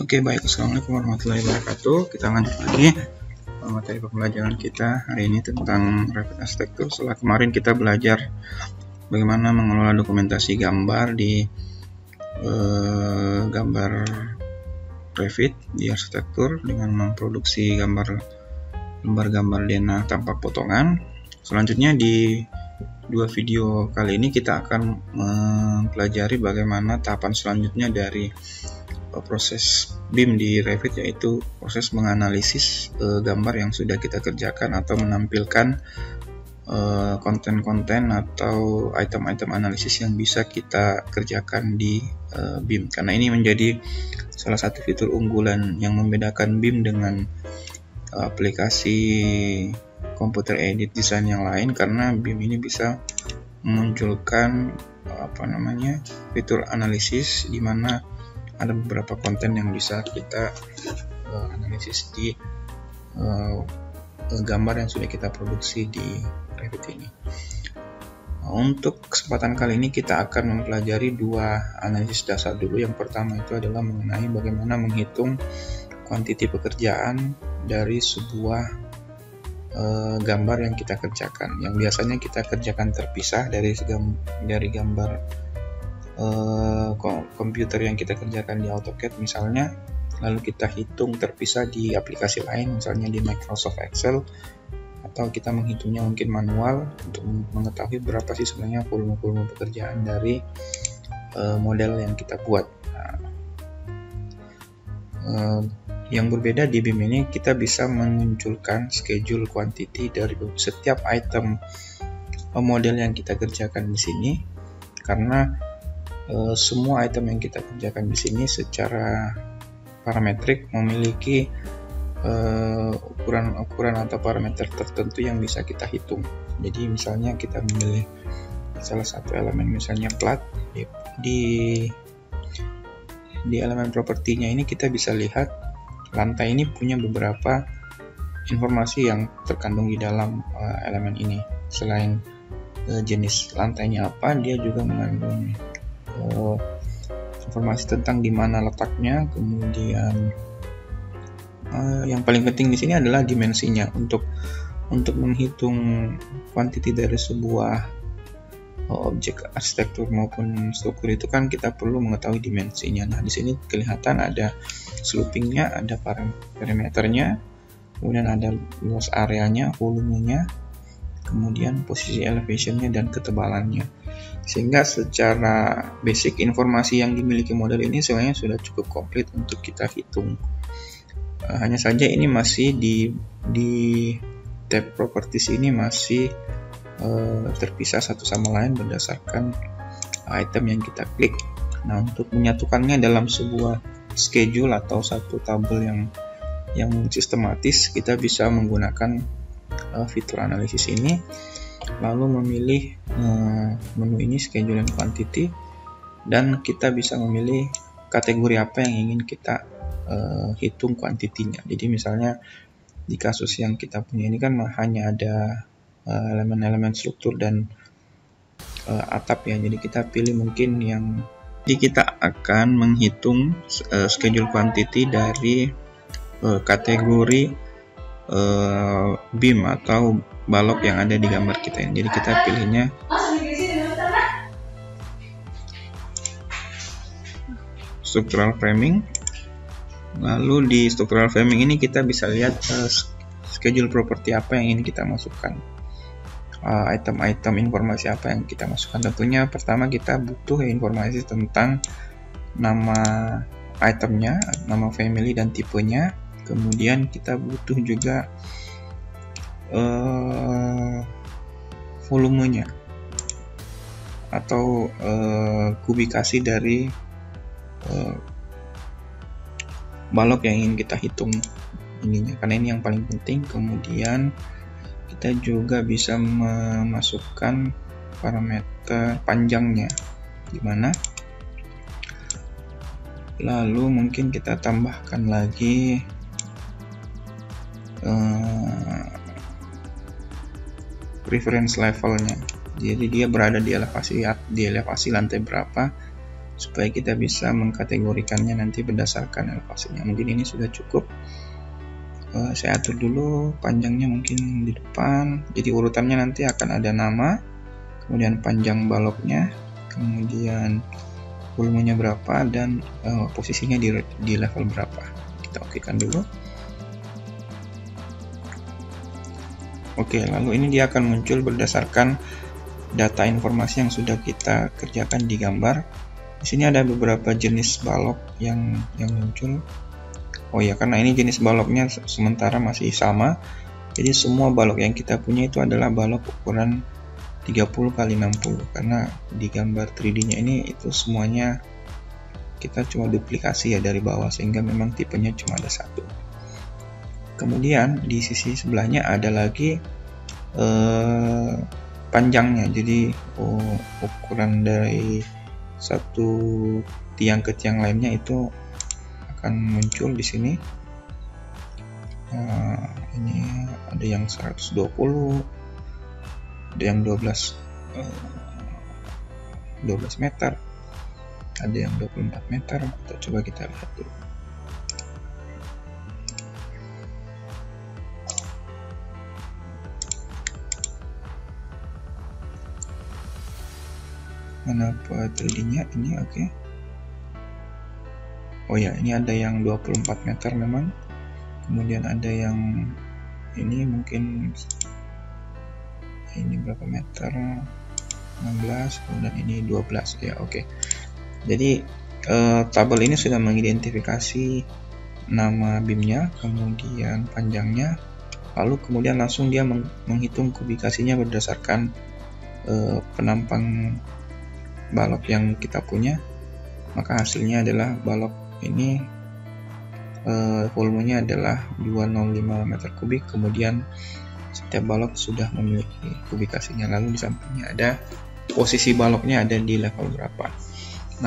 Oke, baik. Assalamualaikum warahmatullahi wabarakatuh. Kita lanjut lagi materi pembelajaran kita hari ini tentang Revit Arsitektur. Setelah kemarin kita belajar bagaimana mengelola dokumentasi gambar di gambar Revit di arsitektur dengan memproduksi lembar-gambar denah tanpa potongan. Selanjutnya di dua video kali ini kita akan mempelajari bagaimana tahapan selanjutnya dari proses BIM di Revit, yaitu proses menganalisis gambar yang sudah kita kerjakan atau menampilkan konten-konten atau item-item analisis yang bisa kita kerjakan di BIM, karena ini menjadi salah satu fitur unggulan yang membedakan BIM dengan aplikasi komputer edit desain yang lain, karena BIM ini bisa memunculkan fitur analisis di mana ada beberapa konten yang bisa kita analisis di gambar yang sudah kita produksi di Revit ini. Untuk kesempatan kali ini kita akan mempelajari dua analisis dasar dulu. Yang pertama itu adalah mengenai bagaimana menghitung kuantiti pekerjaan dari sebuah gambar yang kita kerjakan, yang biasanya kita kerjakan terpisah dari gambar komputer yang kita kerjakan di AutoCAD misalnya, lalu kita hitung terpisah di aplikasi lain, misalnya di Microsoft Excel, atau kita menghitungnya mungkin manual untuk mengetahui berapa sih sebenarnya volume pekerjaan dari model yang kita buat. Yang berbeda di BIM ini, kita bisa memunculkan schedule quantity dari setiap item model yang kita kerjakan di sini, karena semua item yang kita kerjakan di sini secara parametrik memiliki ukuran atau parameter tertentu yang bisa kita hitung. Jadi misalnya kita memilih salah satu elemen, misalnya plat, di elemen propertinya ini kita bisa lihat lantai ini punya beberapa informasi yang terkandung di dalam elemen ini. Selain jenis lantainya apa, dia juga mengandung informasi tentang di mana letaknya. Kemudian yang paling penting di sini adalah dimensinya. Untuk menghitung kuantiti dari sebuah objek arsitektur maupun struktur itu kan kita perlu mengetahui dimensinya. Nah, di sini kelihatan ada slopingnya, ada perimeternya, kemudian ada luas areanya, volumenya, kemudian posisi elevationnya dan ketebalannya. Sehingga secara basic informasi yang dimiliki model ini sebenarnya sudah cukup komplit untuk kita hitung. Hanya saja ini masih di tab properties ini masih terpisah satu sama lain berdasarkan item yang kita klik. Nah, untuk menyatukannya dalam sebuah schedule atau satu tabel yang sistematis, kita bisa menggunakan fitur analisis ini, lalu memilih menu ini schedule and quantity, dan kita bisa memilih kategori apa yang ingin kita hitung kuantitinya. Jadi misalnya di kasus yang kita punya ini kan hanya ada elemen-elemen struktur dan atap ya, jadi kita pilih mungkin yang kita akan menghitung schedule quantity dari kategori BIM atau balok yang ada di gambar kita ini. Jadi kita pilihnya structural framing. Lalu di structural framing ini kita bisa lihat schedule property apa yang ingin kita masukkan, item-item informasi apa yang kita masukkan. Tentunya pertama kita butuh informasi tentang nama itemnya, nama family dan tipenya. Kemudian kita butuh juga volumenya atau kubikasi dari balok yang ingin kita hitung ininya, karena ini yang paling penting. Kemudian kita juga bisa memasukkan parameter panjangnya gimana. Lalu mungkin kita tambahkan lagi reference levelnya. Jadi dia berada di elevasi lantai berapa, supaya kita bisa mengkategorikannya nanti berdasarkan elevasinya. Mungkin ini sudah cukup. Saya atur dulu panjangnya mungkin di depan, jadi urutannya nanti akan ada nama, kemudian panjang baloknya, kemudian volumenya berapa, dan posisinya di level berapa. Kita okekan dulu. Oke, lalu ini dia akan muncul berdasarkan data informasi yang sudah kita kerjakan di gambar. Di sini ada beberapa jenis balok yang muncul. Oh ya, karena ini jenis baloknya sementara masih sama, jadi semua balok yang kita punya itu adalah balok ukuran 30x60, karena di gambar 3D-nya ini itu semuanya kita cuma duplikasi ya dari bawah, sehingga memang tipenya cuma ada satu. Kemudian di sisi sebelahnya ada lagi panjangnya, jadi ukuran dari satu tiang ke tiang lainnya itu akan muncul di sini. Ini ada yang 120, ada yang 12 meter, ada yang 24 meter. Coba kita lihat dulu. Mana 3D-nya ini? Oke. Oh ya, ini ada yang 24 meter memang. Kemudian ada yang ini mungkin ini berapa meter? 16, kemudian ini 12 ya. Oke. Jadi tabel ini sudah mengidentifikasi nama BIM-nya, kemudian panjangnya, lalu kemudian langsung dia menghitung kubikasinya berdasarkan penampang balok yang kita punya. Maka hasilnya adalah balok ini volumenya adalah 205 meter kubik, kemudian setiap balok sudah memiliki kubikasinya. Lalu di sampingnya ada posisi baloknya ada di level berapa.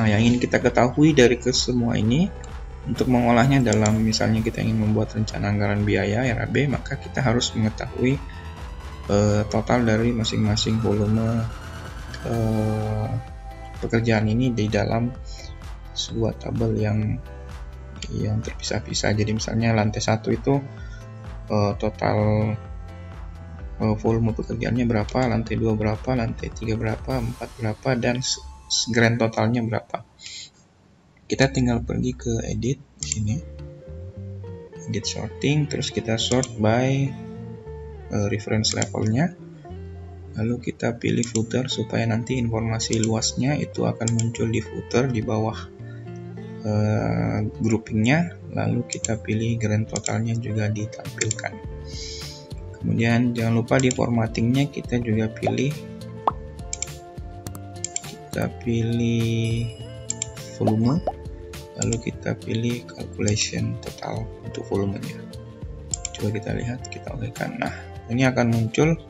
Nah, yang ingin kita ketahui dari kesemua ini, untuk mengolahnya dalam misalnya kita ingin membuat rencana anggaran biaya RAB, maka kita harus mengetahui total dari masing-masing volume pekerjaan ini di dalam sebuah tabel yang terpisah-pisah. Jadi misalnya lantai 1 itu total volume pekerjaannya berapa, lantai 2 berapa, lantai 3 berapa, 4 berapa, dan grand totalnya berapa. Kita tinggal pergi ke edit di sini, edit sorting, terus kita sort by reference levelnya. Lalu kita pilih footer supaya nanti informasi luasnya itu akan muncul di footer di bawah groupingnya. Lalu kita pilih grand totalnya juga ditampilkan. Kemudian jangan lupa di formattingnya kita juga pilih volume, lalu kita pilih calculation total untuk volumenya. Coba kita lihat, kita okekan. Nah, ini akan muncul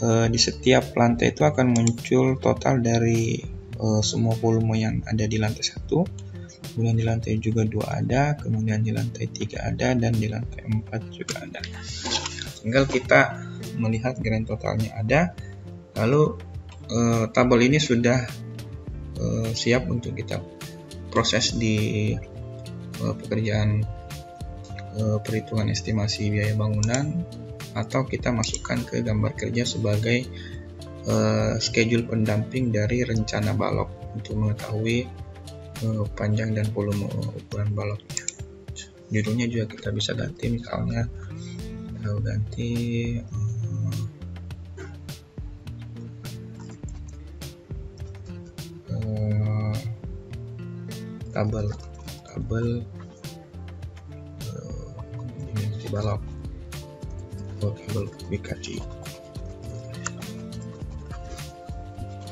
di setiap lantai itu akan muncul total dari semua volume yang ada di lantai 1, kemudian di lantai juga 2 ada, kemudian di lantai 3 ada, dan di lantai 4 juga ada. Tinggal kita melihat grand totalnya ada. Lalu tabel ini sudah siap untuk kita proses di pekerjaan perhitungan estimasi biaya bangunan, atau kita masukkan ke gambar kerja sebagai schedule pendamping dari rencana balok untuk mengetahui panjang dan volume ukuran baloknya. Judulnya juga kita bisa ganti, misalnya ganti tabel dimensi balok, tabel kubikasi.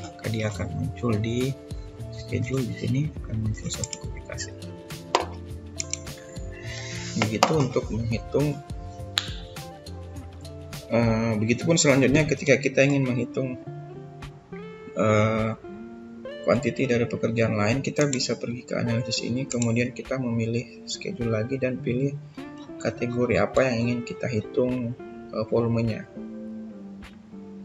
Maka dia akan muncul di schedule, di sini akan muncul satu kubikasi. Begitu untuk menghitung. Begitupun selanjutnya ketika kita ingin menghitung quantity dari pekerjaan lain, kita bisa pergi ke analisis ini, kemudian kita memilih schedule lagi dan pilih kategori apa yang ingin kita hitung volumenya.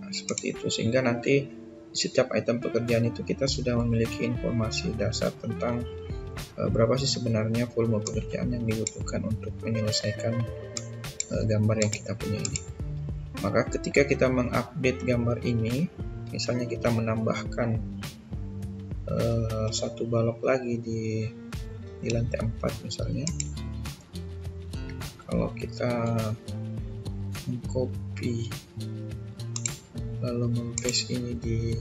Nah, seperti itu, sehingga nanti setiap item pekerjaan itu kita sudah memiliki informasi dasar tentang berapa sih sebenarnya volume pekerjaan yang dibutuhkan untuk menyelesaikan gambar yang kita punya ini. Maka ketika kita mengupdate gambar ini, misalnya kita menambahkan satu balok lagi di lantai 4 misalnya, kalau kita mengcopy lalu meng-paste ini di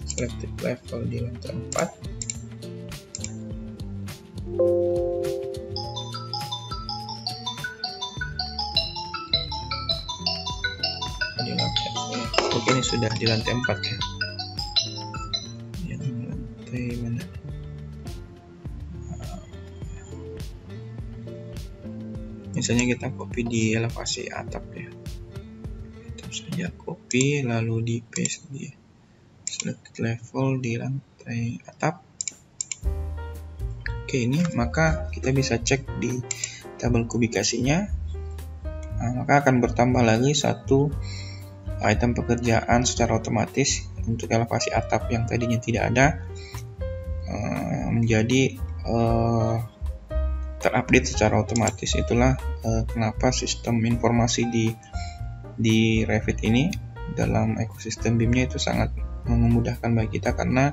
selected level di lantai 4, di lantai oke, ini sudah di lantai 4 ya. Yang lantai mana? Misalnya kita copy di elevasi atap ya, kita saja copy lalu di paste di selected level di lantai atap. Oke, ini maka kita bisa cek di tabel kubikasinya. Maka akan bertambah lagi satu item pekerjaan secara otomatis untuk elevasi atap yang tadinya tidak ada, menjadi terupdate secara otomatis. Itulah kenapa sistem informasi di Revit ini dalam ekosistem BIM-nya itu sangat memudahkan bagi kita, karena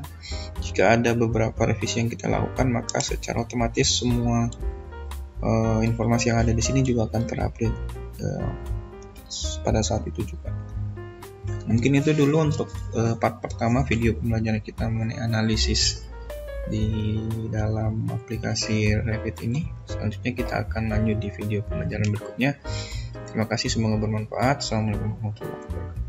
jika ada beberapa revisi yang kita lakukan, maka secara otomatis semua informasi yang ada di sini juga akan terupdate pada saat itu juga. Mungkin itu dulu untuk part pertama video pembelajaran kita mengenai analisis di dalam aplikasi Revit ini. Selanjutnya kita akan lanjut di video pembelajaran berikutnya. Terima kasih, semoga bermanfaat. Assalamualaikum warahmatullahi wabarakatuh.